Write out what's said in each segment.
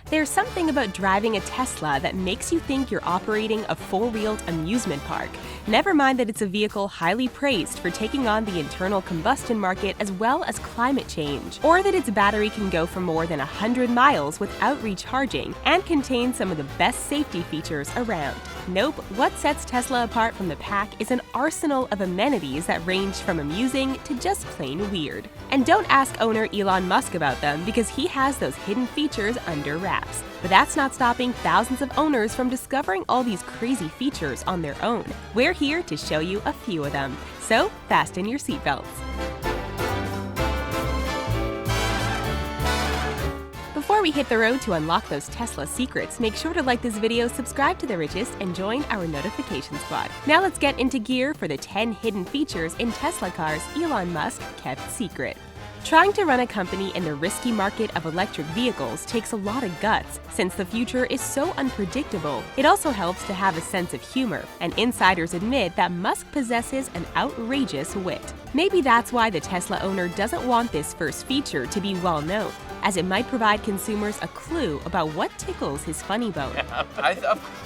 There's something about driving a Tesla that makes you think you're operating a four-wheeled amusement park. Never mind that it's a vehicle highly praised for taking on the internal combustion market as well as climate change, or that its battery can go for more than 100 miles without recharging and contains some of the best safety features around. Nope, what sets Tesla apart from the pack is an arsenal of amenities that range from amusing to just plain weird. And don't ask owner Elon Musk about them because he has those hidden features under wraps. But that's not stopping thousands of owners from discovering all these crazy features on their own. We're here to show you a few of them, so fasten your seatbelts. Before we hit the road to unlock those Tesla secrets, make sure to like this video, subscribe to TheRichest, and join our notification squad. Now let's get into gear for the 10 hidden features in Tesla cars Elon Musk kept secret. Trying to run a company in the risky market of electric vehicles takes a lot of guts, since the future is so unpredictable. It also helps to have a sense of humor, and insiders admit that Musk possesses an outrageous wit. Maybe that's why the Tesla owner doesn't want this first feature to be well known, as it might provide consumers a clue about what tickles his funny bone.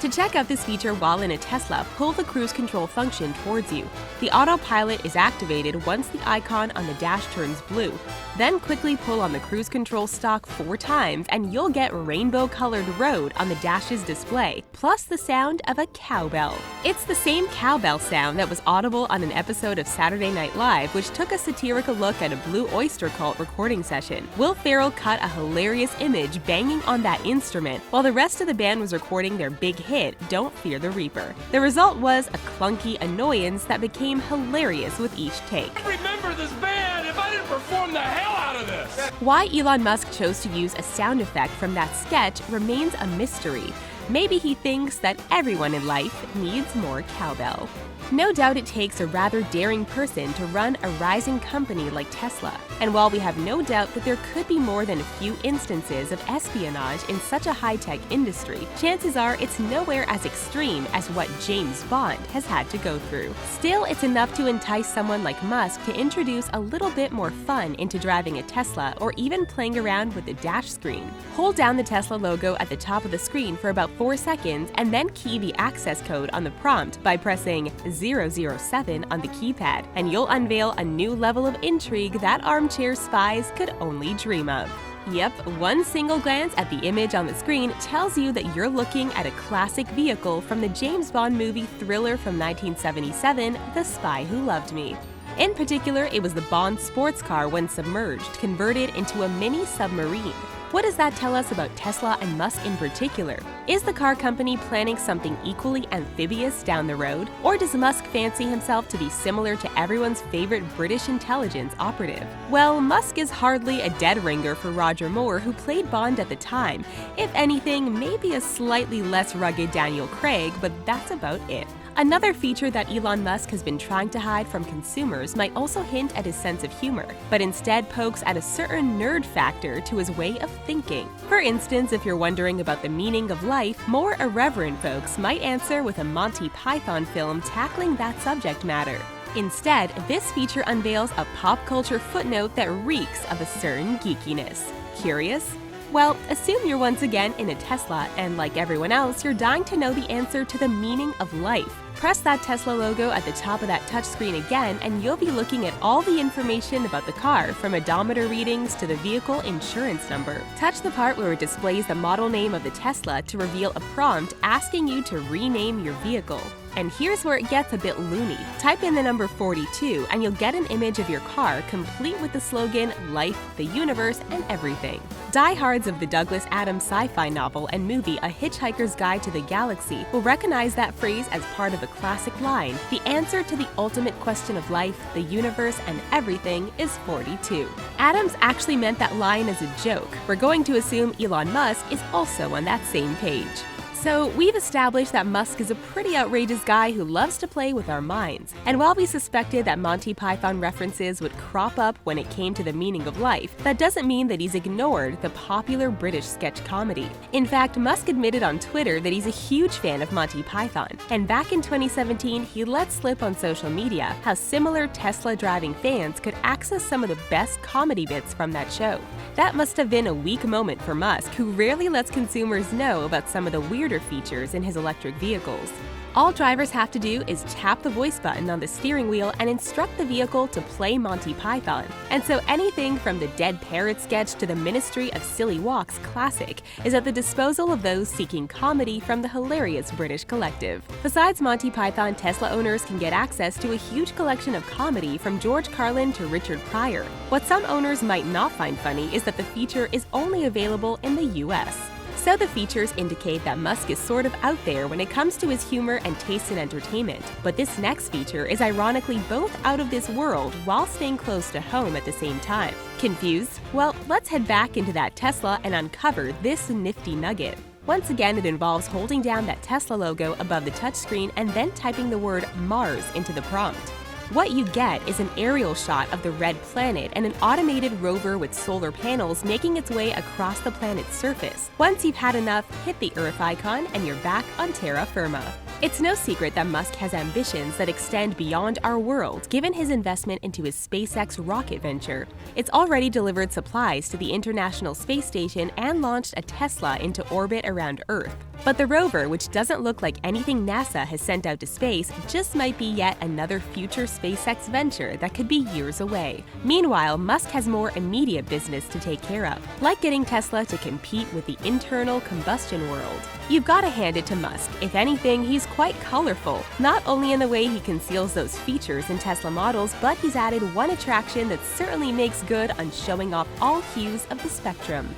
To check out this feature while in a Tesla, pull the cruise control function towards you. The autopilot is activated once the icon on the dash turns blue. Then quickly pull on the cruise control stalk 4 times and you'll get rainbow-colored road on the dash's display, plus the sound of a cowbell. It's the same cowbell sound that was audible on an episode of Saturday Night Live, which took a satirical look at a Blue Oyster Cult recording session. Will Ferrell cut a hilarious image banging on that instrument while the rest of the band was recording their big hit, Don't Fear the Reaper. The result was a clunky annoyance that became hilarious with each take. I remember this band if I didn't perform the hell out of this! Why Elon Musk chose to use a sound effect from that sketch remains a mystery. Maybe he thinks that everyone in life needs more cowbell. No doubt it takes a rather daring person to run a rising company like Tesla. And while we have no doubt that there could be more than a few instances of espionage in such a high-tech industry, chances are it's nowhere as extreme as what James Bond has had to go through. Still, it's enough to entice someone like Musk to introduce a little bit more fun into driving a Tesla or even playing around with the dash screen. Hold down the Tesla logo at the top of the screen for about 4 seconds and then key the access code on the prompt by pressing 007 on the keypad, and you'll unveil a new level of intrigue that armchair spies could only dream of. Yep, one single glance at the image on the screen tells you that you're looking at a classic vehicle from the James Bond movie thriller from 1977, The Spy Who Loved Me. In particular, it was the Bond sports car when submerged, converted into a mini submarine. What does that tell us about Tesla and Musk in particular? Is the car company planning something equally amphibious down the road? Or does Musk fancy himself to be similar to everyone's favorite British intelligence operative? Well, Musk is hardly a dead ringer for Roger Moore, who played Bond at the time. If anything, maybe a slightly less rugged Daniel Craig, but that's about it. Another feature that Elon Musk has been trying to hide from consumers might also hint at his sense of humor, but instead pokes at a certain nerd factor to his way of thinking. For instance, if you're wondering about the meaning of life, more irreverent folks might answer with a Monty Python film tackling that subject matter. Instead, this feature unveils a pop culture footnote that reeks of a certain geekiness. Curious? Well, assume you're once again in a Tesla, and like everyone else, you're dying to know the answer to the meaning of life. Press that Tesla logo at the top of that touchscreen again, and you'll be looking at all the information about the car, from odometer readings to the vehicle insurance number. Touch the part where it displays the model name of the Tesla to reveal a prompt asking you to rename your vehicle. And here's where it gets a bit loony. Type in the number 42 and you'll get an image of your car complete with the slogan, "Life, the Universe, and Everything." Diehards of the Douglas Adams sci-fi novel and movie A Hitchhiker's Guide to the Galaxy will recognize that phrase as part of the classic line, "The answer to the ultimate question of life, the universe, and everything is 42. Adams actually meant that line as a joke. We're going to assume Elon Musk is also on that same page. So, we've established that Musk is a pretty outrageous guy who loves to play with our minds. And while we suspected that Monty Python references would crop up when it came to the meaning of life, that doesn't mean that he's ignored the popular British sketch comedy. In fact, Musk admitted on Twitter that he's a huge fan of Monty Python. And back in 2017, he let slip on social media how similar Tesla-driving fans could access some of the best comedy bits from that show. That must have been a weak moment for Musk, who rarely lets consumers know about some of the weirder features in his electric vehicles. All drivers have to do is tap the voice button on the steering wheel and instruct the vehicle to play Monty Python. And so anything from the Dead Parrot sketch to the Ministry of Silly Walks classic is at the disposal of those seeking comedy from the hilarious British collective. Besides Monty Python, Tesla owners can get access to a huge collection of comedy from George Carlin to Richard Pryor. What some owners might not find funny is that the feature is only available in the US. So the features indicate that Musk is sort of out there when it comes to his humor and taste in entertainment. But this next feature is ironically both out of this world while staying close to home at the same time. Confused? Well, let's head back into that Tesla and uncover this nifty nugget. Once again, it involves holding down that Tesla logo above the touchscreen and then typing the word Mars into the prompt. What you get is an aerial shot of the red planet and an automated rover with solar panels making its way across the planet's surface. Once you've had enough, hit the Earth icon and you're back on terra firma. It's no secret that Musk has ambitions that extend beyond our world, given his investment into his SpaceX rocket venture. It's already delivered supplies to the International Space Station and launched a Tesla into orbit around Earth. But the rover, which doesn't look like anything NASA has sent out to space, just might be yet another future SpaceX venture that could be years away. Meanwhile, Musk has more immediate business to take care of, like getting Tesla to compete with the internal combustion world. You've got to hand it to Musk. If anything, he's quite colorful, not only in the way he conceals those features in Tesla models, but he's added one attraction that certainly makes good on showing off all hues of the spectrum.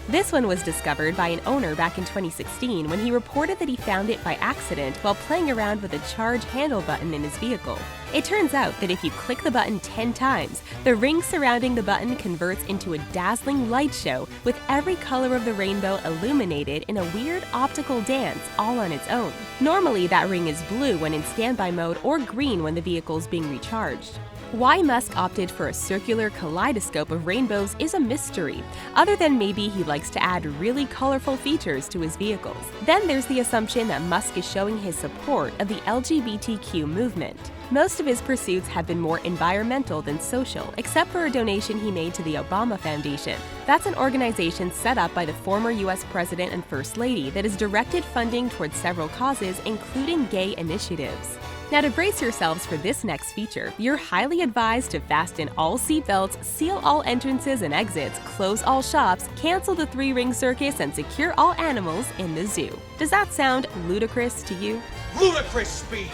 This one was discovered by an owner back in 2016 when he reported that he found it by accident while playing around with a charge handle button in his vehicle. It turns out that if you click the button 10 times, the ring surrounding the button converts into a dazzling light show with every color of the rainbow illuminated in a weird optical dance all on its own. Normally, that ring is blue when in standby mode or green when the vehicle's being recharged. Why Musk opted for a circular kaleidoscope of rainbows is a mystery, other than maybe he likes to add really colorful features to his vehicles. Then there's the assumption that Musk is showing his support of the LGBTQ movement. Most of his pursuits have been more environmental than social, except for a donation he made to the Obama Foundation. That's an organization set up by the former US President and First Lady that has directed funding towards several causes, including gay initiatives. Now, to brace yourselves for this next feature, you're highly advised to fasten all seatbelts, seal all entrances and exits, close all shops, cancel the three-ring circus, and secure all animals in the zoo. Does that sound ludicrous to you? Ludicrous speed!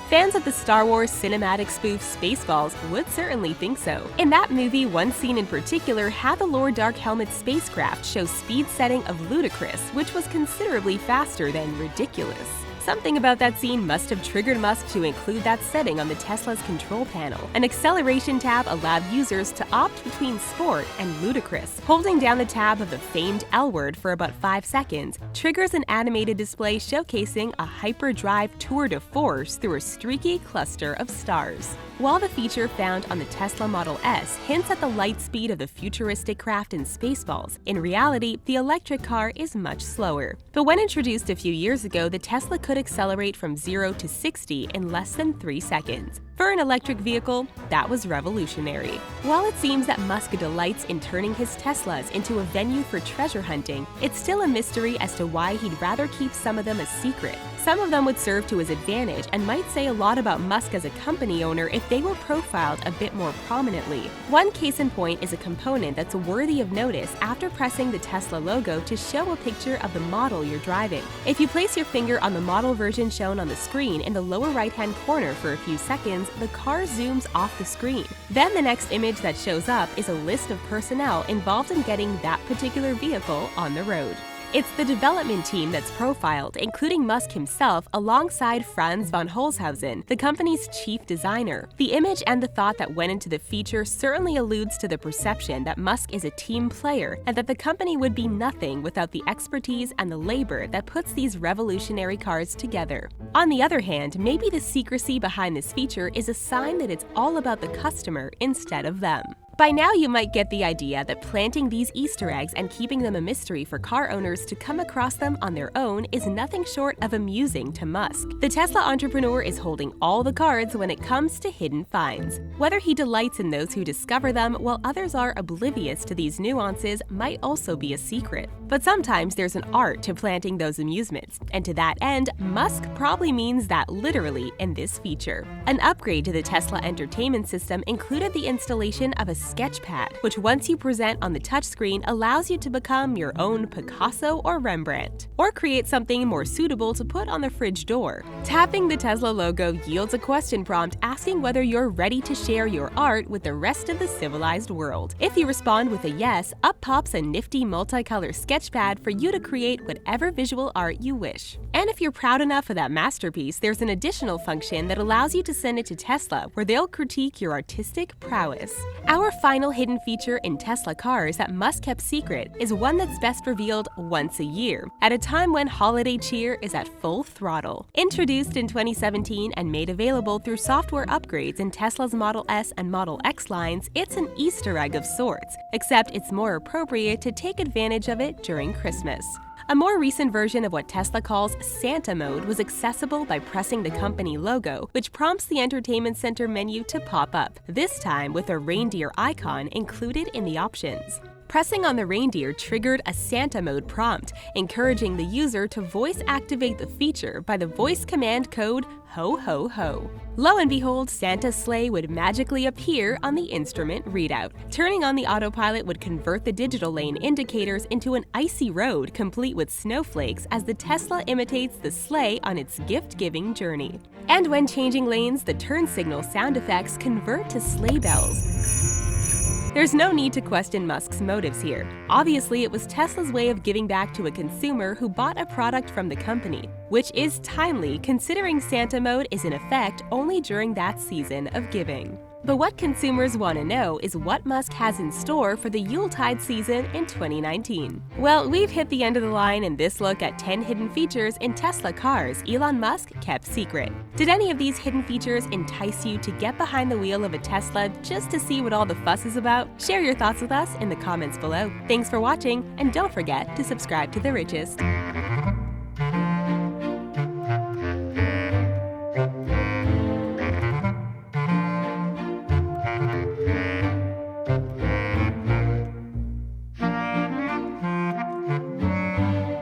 Fans of the Star Wars cinematic spoof Spaceballs would certainly think so. In that movie, one scene in particular had the Lord Darkhelmet's spacecraft show speed setting of ludicrous, which was considerably faster than ridiculous. Something about that scene must have triggered Musk to include that setting on the Tesla's control panel. An acceleration tab allowed users to opt between sport and ludicrous. Holding down the tab of the famed L word for about 5 seconds triggers an animated display showcasing a hyperdrive tour de force through a streaky cluster of stars. While the feature found on the Tesla Model S hints at the light speed of the futuristic craft in Spaceballs, in reality, the electric car is much slower. But when introduced a few years ago, the Tesla could accelerate from 0 to 60 in less than 3 seconds. For an electric vehicle, that was revolutionary. While it seems that Musk delights in turning his Teslas into a venue for treasure hunting, it's still a mystery as to why he'd rather keep some of them a secret. Some of them would serve to his advantage and might say a lot about Musk as a company owner if they were profiled a bit more prominently. One case in point is a component that's worthy of notice after pressing the Tesla logo to show a picture of the model you're driving. If you place your finger on the model version shown on the screen in the lower right-hand corner for a few seconds, the car zooms off the screen. Then the next image that shows up is a list of personnel involved in getting that particular vehicle on the road. It's the development team that's profiled, including Musk himself alongside Franz von Holzhausen, the company's chief designer. The image and the thought that went into the feature certainly alludes to the perception that Musk is a team player and that the company would be nothing without the expertise and the labor that puts these revolutionary cars together. On the other hand, maybe the secrecy behind this feature is a sign that it's all about the customer instead of them. By now, you might get the idea that planting these Easter eggs and keeping them a mystery for car owners to come across them on their own is nothing short of amusing to Musk. The Tesla entrepreneur is holding all the cards when it comes to hidden finds. Whether he delights in those who discover them while others are oblivious to these nuances might also be a secret. But sometimes there's an art to planting those amusements, and to that end, Musk probably means that literally in this feature. An upgrade to the Tesla entertainment system included the installation of a sketchpad, which once you present on the touchscreen allows you to become your own Picasso or Rembrandt, or create something more suitable to put on the fridge door. Tapping the Tesla logo yields a question prompt asking whether you're ready to share your art with the rest of the civilized world. If you respond with a yes, up pops a nifty multicolor sketchpad for you to create whatever visual art you wish. And if you're proud enough of that masterpiece, there's an additional function that allows you to send it to Tesla, where they'll critique your artistic prowess. Our final hidden feature in Tesla cars that Musk kept secret is one that's best revealed once a year, at a time when holiday cheer is at full throttle. Introduced in 2017 and made available through software upgrades in Tesla's Model S and Model X lines, it's an Easter egg of sorts, except it's more appropriate to take advantage of it during Christmas. A more recent version of what Tesla calls Santa mode was accessible by pressing the company logo, which prompts the Entertainment Center menu to pop up, this time with a reindeer icon included in the options. Pressing on the reindeer triggered a Santa mode prompt, encouraging the user to voice activate the feature by the voice command code ho ho ho. Lo and behold, Santa's sleigh would magically appear on the instrument readout. Turning on the autopilot would convert the digital lane indicators into an icy road complete with snowflakes as the Tesla imitates the sleigh on its gift-giving journey. And when changing lanes, the turn signal sound effects convert to sleigh bells. There's no need to question Musk's motives here. Obviously, it was Tesla's way of giving back to a consumer who bought a product from the company, which is timely considering Santa mode is in effect only during that season of giving. But what consumers want to know is what Musk has in store for the Yuletide season in 2019. Well, we've hit the end of the line in this look at 10 hidden features in Tesla cars Elon Musk kept secret. Did any of these hidden features entice you to get behind the wheel of a Tesla just to see what all the fuss is about? Share your thoughts with us in the comments below. Thanks for watching, and don't forget to subscribe to The Richest.